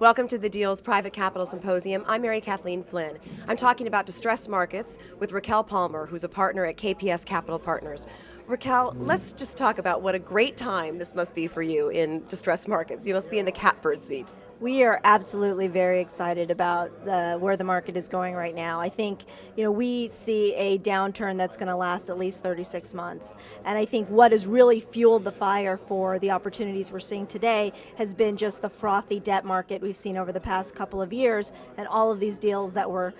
Welcome to the Deals Private Capital Symposium. I'm Mary Kathleen Flynn. I'm talking about distressed markets with Raquel Palmer, who's a partner at KPS Capital Partners. Raquel, let's just talk about what a great time this must be for you in distressed markets. You must be in the catbird seat. We are absolutely very excited about where the market is going right now. I think, we see a downturn that's going to last at least 36 months. And I think what has really fueled the fire for the opportunities we're seeing today has been just the frothy debt market we've seen over the past couple of years, and all of these deals that were,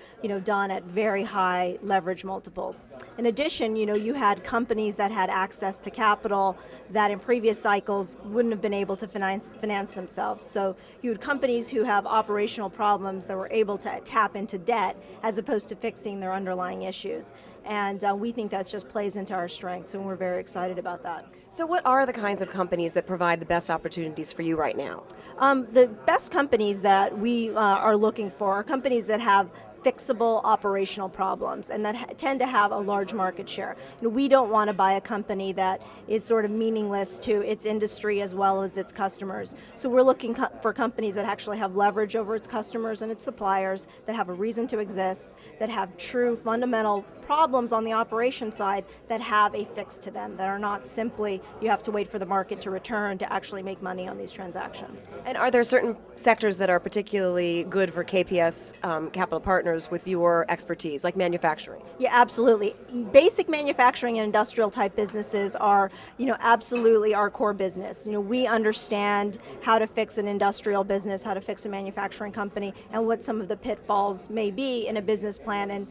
done at very high leverage multiples. In addition, you had companies that had access to capital that in previous cycles wouldn't have been able to finance themselves. So you had companies who have operational problems that were able to tap into debt as opposed to fixing their underlying issues. And we think that just plays into our strengths, and we're very excited about that. So what are the kinds of companies that provide the best opportunities for you right now? The best companies that we are looking for are companies that have fixable operational problems and that tend to have a large market share. We don't want to buy a company that is sort of meaningless to its industry as well as its customers. So we're looking for companies that actually have leverage over its customers and its suppliers, that have a reason to exist, that have true fundamental problems on the operation side that have a fix to them, that are not simply you have to wait for the market to return to actually make money on these transactions. And are there certain sectors that are particularly good for KPS Capital Partners with your expertise, like manufacturing? Yeah, absolutely. Basic manufacturing and industrial type businesses are, absolutely our core business. We understand how to fix an industrial business, how to fix a manufacturing company, and what some of the pitfalls may be in a business plan. And,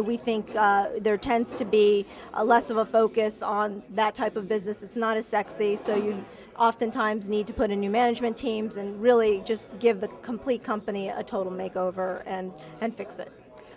we think there tends to be less of a focus on that type of business. It's not as sexy, so you oftentimes need to put in new management teams and really just give the complete company a total makeover and fix it.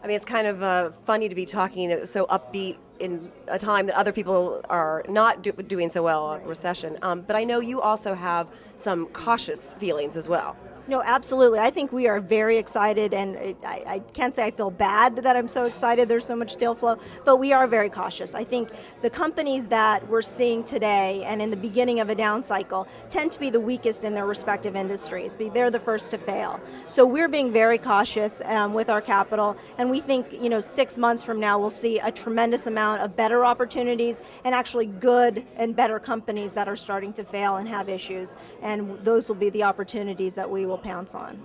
I mean, it's kind of funny to be talking so upbeat in a time that other people are not doing so well in recession. But I know you also have some cautious feelings as well. No, absolutely. I think we are very excited, and I can't say I feel bad that I'm so excited there's so much deal flow, but we are very cautious. I think the companies that we're seeing today and in the beginning of a down cycle tend to be the weakest in their respective industries. They're the first to fail. So we're being very cautious with our capital, and we think 6 months from now we'll see a tremendous amount of better opportunities and actually good and better companies that are starting to fail and have issues, and those will be the opportunities that we will pounce on.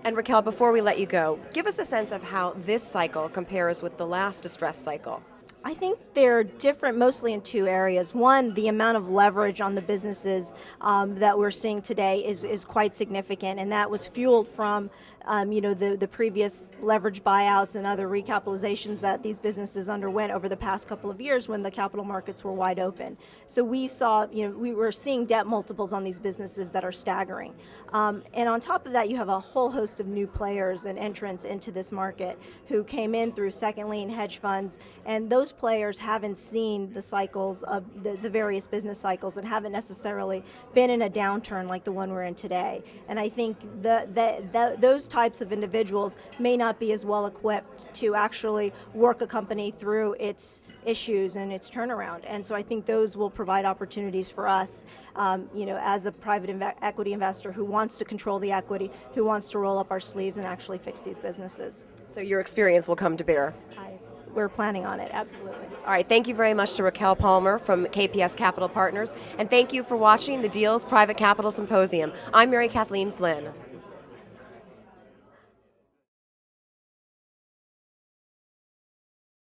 And Raquel, before we let you go, give us a sense of how this cycle compares with the last distress cycle. I think they're different mostly in two areas. One, the amount of leverage on the businesses that we're seeing today is quite significant, and that was fueled from the previous leverage buyouts and other recapitalizations that these businesses underwent over the past couple of years when the capital markets were wide open. So we saw, we were seeing debt multiples on these businesses that are staggering. And on top of that, you have a whole host of new players and entrants into this market who came in through second lien hedge funds, and those players haven't seen the cycles of the various business cycles and haven't necessarily been in a downturn like the one we're in today. And I think those types of individuals may not be as well equipped to actually work a company through its issues and its turnaround. And so I think those will provide opportunities for us, as a private equity investor who wants to control the equity, who wants to roll up our sleeves and actually fix these businesses. So your experience will come to bear. We're planning on it, absolutely. All right, thank you very much to Raquel Palmer from KPS Capital Partners, and thank you for watching the Deals Private Capital Symposium. I'm Mary Kathleen Flynn.